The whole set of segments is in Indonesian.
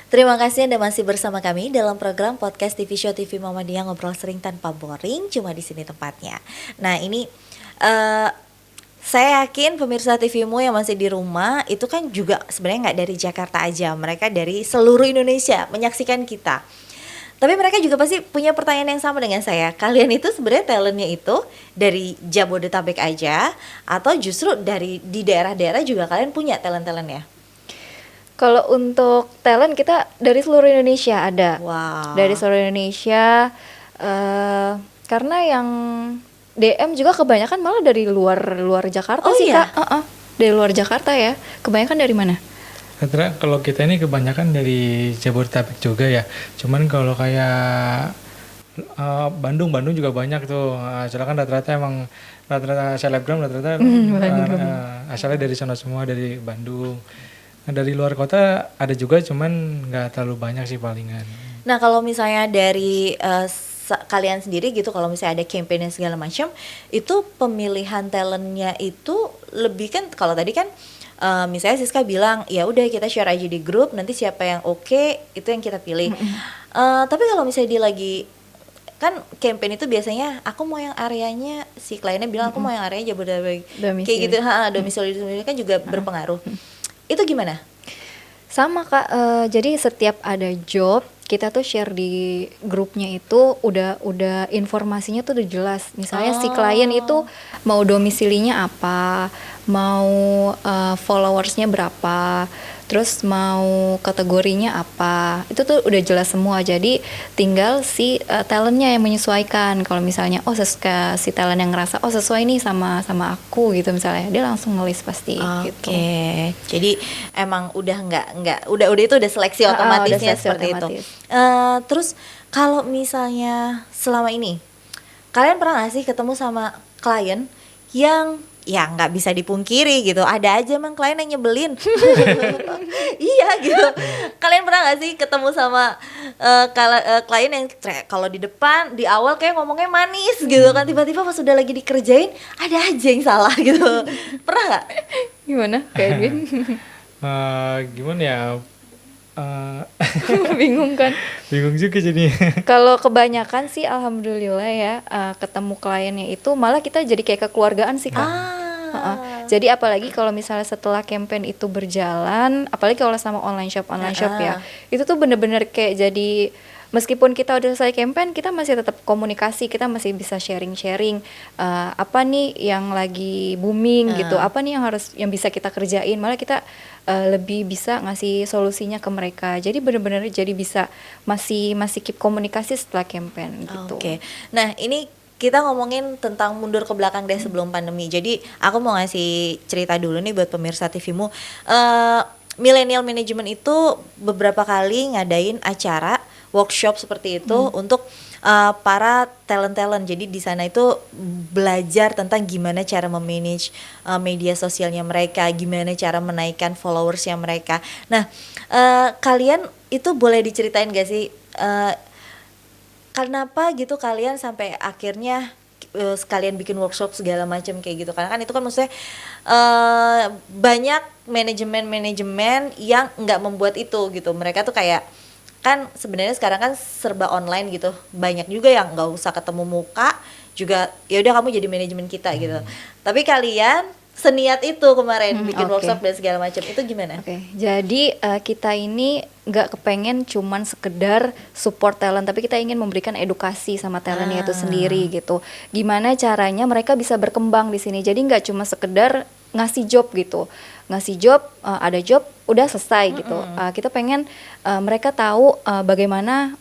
Terima kasih Anda masih bersama kami dalam program podcast TV Show TV Muhammadiyah, ngobrol sering tanpa boring, cuma di sini tempatnya. Nah, ini eh saya yakin pemirsa TVmu yang masih di rumah itu kan juga sebenarnya nggak dari Jakarta aja, mereka dari seluruh Indonesia menyaksikan kita. Tapi mereka juga pasti punya pertanyaan yang sama dengan saya. Kalian itu sebenarnya talentnya itu dari Jabodetabek aja atau justru dari di daerah-daerah juga kalian punya talent-talentnya? Kalau untuk talent kita dari seluruh Indonesia ada. Wow. Dari seluruh Indonesia, karena yang DM juga kebanyakan malah dari luar Jakarta Oh sih iya? Kak. Dari luar Jakarta ya. Kebanyakan dari mana? Sebenarnya kalau kita ini kebanyakan dari Jabodetabek juga ya. Cuman kalau kayak Bandung juga banyak tuh. Soalnya kan rata-rata selebgram asalnya dari sana semua, dari Bandung. Nah, dari luar kota ada juga, cuman nggak terlalu banyak sih palingan. Nah, kalau misalnya dari kalian sendiri gitu, kalau misalnya ada campaign dan segala macam, itu pemilihan talentnya itu lebih kan, kalau tadi kan misalnya Siska bilang ya udah kita share aja di grup, nanti siapa yang oke itu yang kita pilih. Tapi kalau misalnya dia lagi kan campaign itu biasanya aku mau yang areanya, si kliennya bilang aku mau yang areanya Jabodetabek kayak gitu, domisili kan juga berpengaruh. Itu gimana? Sama Kak, jadi setiap ada job kita tuh share di grupnya itu udah informasinya tuh udah jelas. Misalnya si klien itu mau domisilinya apa, mau followersnya berapa, terus mau kategorinya apa, itu tuh udah jelas semua. Jadi tinggal si talentnya yang menyesuaikan. Kalau misalnya si talent yang ngerasa sesuai nih sama aku gitu, misalnya dia langsung ngelis pasti gitu. Oke, jadi emang udah nggak udah itu udah seleksi otomatisnya seleksi seperti otomatis. itu. Terus kalau misalnya selama ini kalian pernah nggak sih ketemu sama klien yang ya nggak bisa dipungkiri gitu, ada aja emang klien yang nyebelin. Iya gitu. Kalian pernah nggak sih ketemu sama klien yang kalau di depan di awal kayak ngomongnya manis gitu kan, tiba-tiba pas udah lagi dikerjain ada aja yang salah gitu. Pernah nggak? Gimana kayak Edwin? Gimana ya? Bingung kan? Bingung juga jadi. Kalau kebanyakan sih alhamdulillah ya, ketemu kliennya itu malah kita jadi kayak kekeluargaan sih Kak. Jadi apalagi kalau misalnya setelah campaign itu berjalan, apalagi kalau sama online shop ya, itu tuh bener-bener kayak jadi, meskipun kita udah selesai campaign, kita masih tetap komunikasi, kita masih bisa sharing apa nih yang lagi booming gitu, apa nih yang bisa kita kerjain, malah kita lebih bisa ngasih solusinya ke mereka. Jadi benar-benar jadi bisa masih keep komunikasi setelah campaign gitu. Oke. Nah, ini kita ngomongin tentang mundur ke belakang deh sebelum pandemi. Jadi aku mau ngasih cerita dulu nih buat pemirsa TVmu. Millennial Management itu beberapa kali ngadain acara workshop seperti itu untuk para talent. Jadi di sana itu belajar tentang gimana cara memanage media sosialnya mereka, gimana cara menaikkan followersnya mereka. Nah, kalian itu boleh diceritain gak sih kenapa gitu kalian sampai akhirnya sekalian bikin workshop segala macam kayak gitu, karena kan itu kan maksudnya banyak manajemen yang nggak membuat itu gitu. Mereka tuh kayak kan sebenarnya sekarang kan serba online gitu, banyak juga yang nggak usah ketemu muka juga, ya udah kamu jadi manajemen kita gitu. Tapi kalian seniat itu kemarin bikin workshop dan segala macam, itu gimana? Jadi kita ini nggak kepengen cuman sekedar support talent, tapi kita ingin memberikan edukasi sama talentnya itu sendiri gitu. Gimana caranya mereka bisa berkembang di sini. Jadi nggak cuma sekedar ngasih job gitu, ada job udah selesai gitu. Kita pengen mereka tahu bagaimana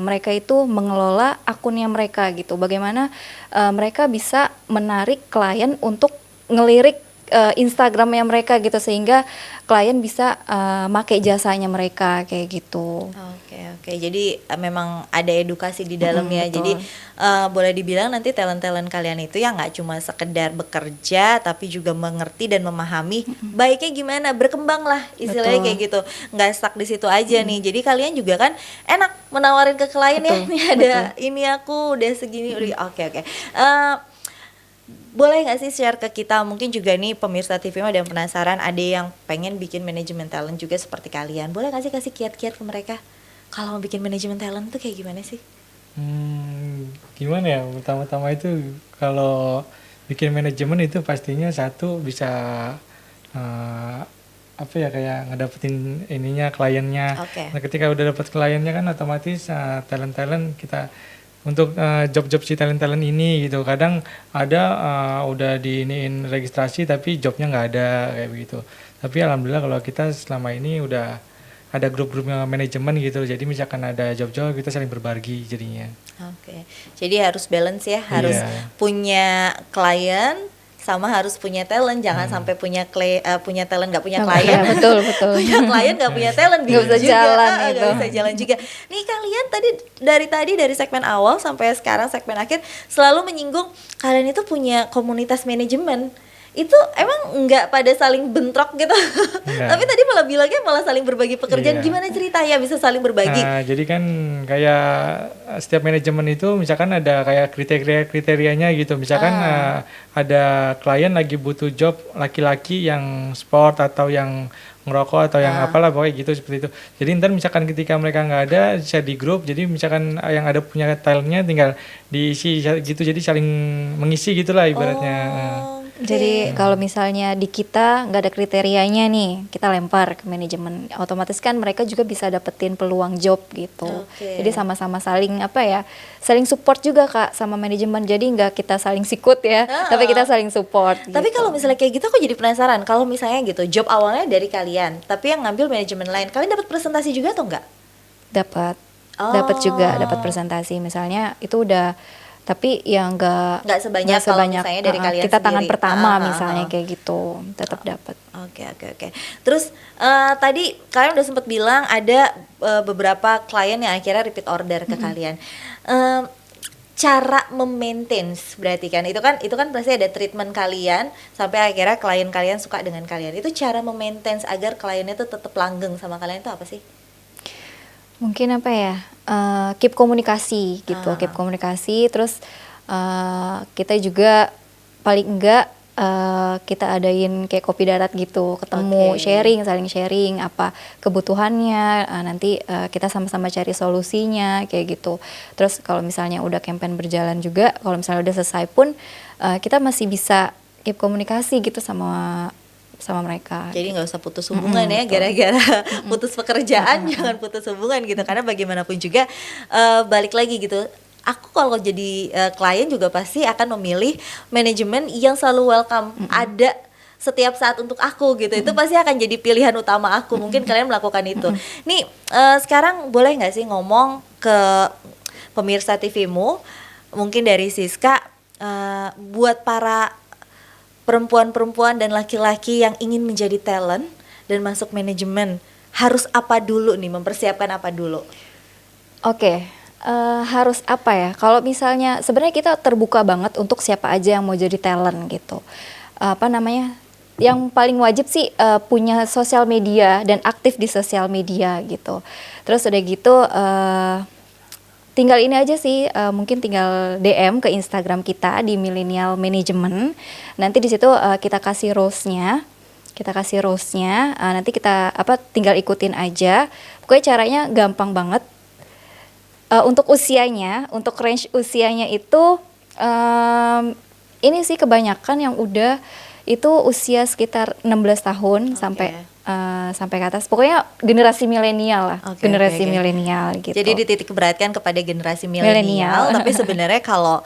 mereka itu mengelola akunnya mereka gitu, bagaimana mereka bisa menarik klien untuk ngelirik Instagramnya mereka gitu, sehingga klien bisa make jasanya mereka kayak gitu. Oke. Jadi memang ada edukasi di dalamnya. Jadi boleh dibilang nanti talent kalian itu ya nggak cuma sekedar bekerja, tapi juga mengerti dan memahami baiknya gimana berkembang lah istilahnya kayak gitu. Nggak stuck di situ aja nih. Jadi kalian juga kan enak menawarin ke klien ya, nih ada ini aku udah segini. Oke. boleh nggak sih share ke kita, mungkin juga nih pemirsa TV ada yang penasaran, ada yang pengen bikin manajemen talent juga seperti kalian, boleh nggak sih kasih kiat-kiat ke mereka kalau mau bikin manajemen talent tuh kayak gimana sih? Gimana ya, pertama-tama itu kalau bikin manajemen itu pastinya satu bisa eh, apa ya, kayak ngedapetin ininya kliennya. Oke. Nah, ketika udah dapet kliennya kan otomatis talent-talent kita untuk job-job si talent-talent ini gitu. Kadang ada udah diiniin registrasi tapi jobnya nggak ada kayak begitu. Tapi alhamdulillah kalau kita selama ini udah ada grup-grupnya manajemen gitu. Jadi misalkan ada job-job kita saling berbagi jadinya. Oke, jadi harus balance ya, harus Iya. punya klien sama harus punya talent, jangan sampai punya punya talent nggak punya klien, Ya, betul betul. punya klien nggak punya talent, Nggak bingung bisa juga, jalan nggak itu. bisa jalan juga. Nih kalian tadi dari segmen awal sampai sekarang segmen akhir selalu menyinggung kalian itu punya komunitas manajemen. Itu emang nggak pada saling bentrok gitu? Nggak. Tapi tadi malah bilangnya malah saling berbagi pekerjaan. Iya. Gimana ceritanya bisa saling berbagi? Nah, jadi kan kayak setiap manajemen itu misalkan ada kayak kriterianya gitu. Misalkan ada klien lagi butuh job laki-laki yang sport atau yang ngerokok atau yang apalah pokoknya gitu seperti itu. Jadi ntar misalkan ketika mereka nggak ada bisa di grup. Jadi misalkan yang ada punya talentnya tinggal diisi gitu. Jadi saling mengisi gitulah ibaratnya. Oke. Jadi kalau misalnya di kita nggak ada kriterianya nih, kita lempar ke manajemen, otomatis kan mereka juga bisa dapetin peluang job gitu. Oke. Jadi sama-sama saling apa ya, saling support juga Kak sama manajemen. Jadi nggak kita saling sikut ya, tapi kita saling support. Tapi gitu. kalau misalnya kayak gitu aku jadi penasaran, kalau misalnya gitu job awalnya dari kalian, tapi yang ngambil manajemen lain, kalian dapat presentasi juga atau enggak? dapat Oh. dapat juga dapat presentasi misalnya itu udah, tapi yang Nggak sebanyak kalau misalnya dari kalian kita tangan sendiri. pertama misalnya kayak gitu tetap dapat. Oke. Terus tadi kalian udah sempat bilang ada beberapa klien yang akhirnya repeat order ke kalian. Cara memaintain berarti kan itu kan pasti ada treatment kalian sampai akhirnya klien kalian suka dengan kalian. Itu cara memaintain agar kliennya tuh tetap langgeng sama kalian itu apa sih? Mungkin apa ya, keep komunikasi gitu, keep komunikasi. Terus kita juga paling enggak kita adain kayak kopi darat gitu, ketemu, Oke. saling sharing apa kebutuhannya, nanti kita sama-sama cari solusinya kayak gitu. Terus kalau misalnya udah campaign berjalan juga, kalau misalnya udah selesai pun kita masih bisa keep komunikasi gitu sama mereka. Jadi nggak usah putus hubungan ya gara-gara putus pekerjaan, jangan putus hubungan gitu, karena bagaimanapun juga balik lagi gitu. Aku kalau jadi klien juga pasti akan memilih manajemen yang selalu welcome, ada setiap saat untuk aku gitu. Itu pasti akan jadi pilihan utama aku. Mungkin kalian melakukan itu. Nih sekarang boleh nggak sih ngomong ke pemirsa TV-mu, mungkin dari Siska, buat para perempuan-perempuan dan laki-laki yang ingin menjadi talent dan masuk manajemen, harus apa dulu nih, mempersiapkan apa dulu? Oke, harus apa ya? Kalau misalnya sebenarnya kita terbuka banget untuk siapa aja yang mau jadi talent gitu. Apa namanya? Yang paling wajib sih punya sosial media dan aktif di sosial media gitu. Terus udah gitu tinggal ini aja sih, mungkin tinggal DM ke Instagram kita di Millennial Management. Nanti di situ kita kasih rose-nya. Nanti kita tinggal ikutin aja. Pokoknya caranya gampang banget. Untuk usianya, untuk range usianya itu ini sih kebanyakan yang udah itu usia sekitar 16 tahun sampai ke atas. Pokoknya generasi milenial lah, generasi milenial gitu. Jadi dititik beratkan kepada generasi milenial, tapi sebenarnya kalau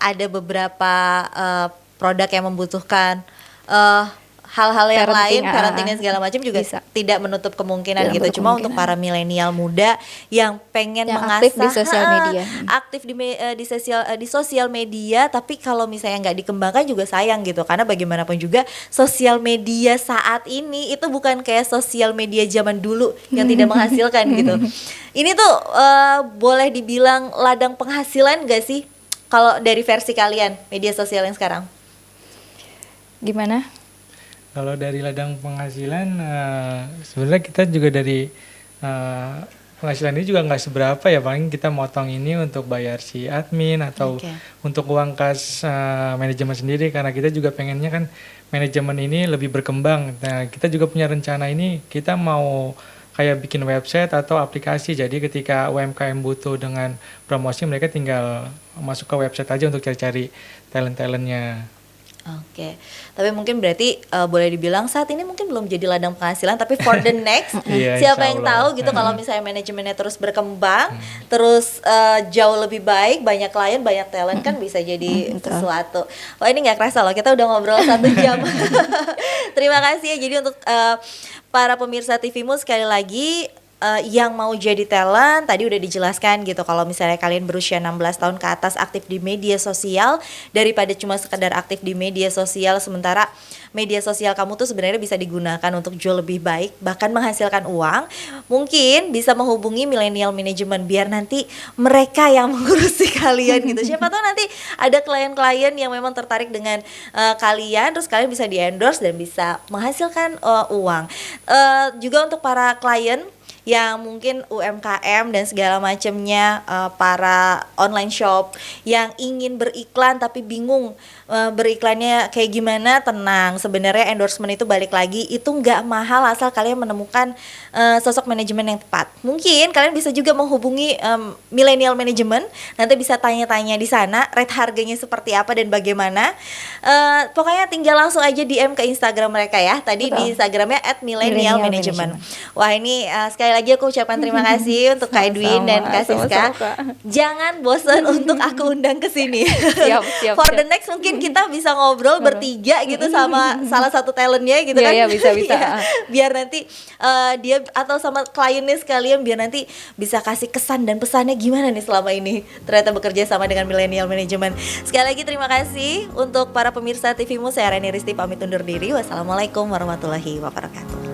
ada beberapa produk yang membutuhkan hal-hal yang lain, parenting dan segala macam juga bisa. Tidak menutup kemungkinan gitu. Cuma untuk para milenial muda yang pengen mengasah aktif di sosial media, aktif di sosial media, tapi kalau misalnya nggak dikembangkan juga sayang gitu. Karena bagaimanapun juga sosial media saat ini itu bukan kayak sosial media zaman dulu yang tidak menghasilkan gitu. Ini tuh boleh dibilang ladang penghasilan nggak sih kalau dari versi kalian media sosial yang sekarang? Gimana? Kalau dari ladang penghasilan, sebenarnya kita juga dari penghasilan ini juga nggak seberapa ya, paling kita motong ini untuk bayar si admin atau Oke. untuk uang kas manajemen sendiri, karena kita juga pengennya kan manajemen ini lebih berkembang. Nah, kita juga punya rencana ini, kita mau kayak bikin website atau aplikasi, jadi ketika UMKM butuh dengan promosi, mereka tinggal masuk ke website aja untuk cari-cari talent-talentnya. Oke, tapi mungkin berarti boleh dibilang saat ini mungkin belum jadi ladang penghasilan, tapi for the next Iya, siapa insya yang Allah. tahu gitu kalau misalnya manajemennya terus berkembang, terus jauh lebih baik, banyak klien, banyak talent kan bisa jadi betul. sesuatu. Wah ini nggak kerasa loh, kita udah ngobrol 1 jam. Terima kasih ya. Jadi untuk para pemirsa TVmu sekali lagi. Yang mau jadi talent tadi udah dijelaskan gitu, kalau misalnya kalian berusia 16 tahun ke atas aktif di media sosial, daripada cuma sekedar aktif di media sosial sementara media sosial kamu tuh sebenarnya bisa digunakan untuk jauh lebih baik, bahkan menghasilkan uang, mungkin bisa menghubungi Millennial Management biar nanti mereka yang mengurusi kalian gitu. Siapa tahu nanti ada klien-klien yang memang tertarik dengan kalian, terus kalian bisa di-endorse dan bisa menghasilkan uang. Juga untuk para klien yang mungkin UMKM dan segala macamnya, para online shop yang ingin beriklan tapi bingung beriklannya kayak gimana, tenang, sebenarnya endorsement itu balik lagi itu nggak mahal asal kalian menemukan sosok manajemen yang tepat. Mungkin kalian bisa juga menghubungi Millennial Management, nanti bisa tanya-tanya di sana rate harganya seperti apa dan bagaimana. Pokoknya tinggal langsung aja DM ke Instagram mereka ya, tadi Betul. di Instagramnya Millennial @millennial management. Management. Wah ini sekali lagi aku ucapkan terima kasih untuk Kak Edwin dan Kak Siska. Sama-sama, Kak. Jangan bosan untuk aku undang ke sini. Siap, For siap. the next mungkin kita bisa ngobrol bertiga gitu sama salah satu talentnya gitu Iya, kan. iya, bisa. Iya, biar nanti dia atau sama kliennya sekalian biar nanti bisa kasih kesan dan pesannya gimana nih selama ini ternyata bekerja sama dengan Millennial Management. Sekali lagi terima kasih untuk para pemirsa TVmu. Saya Reni Risti pamit undur diri. Wassalamualaikum warahmatullahi wabarakatuh.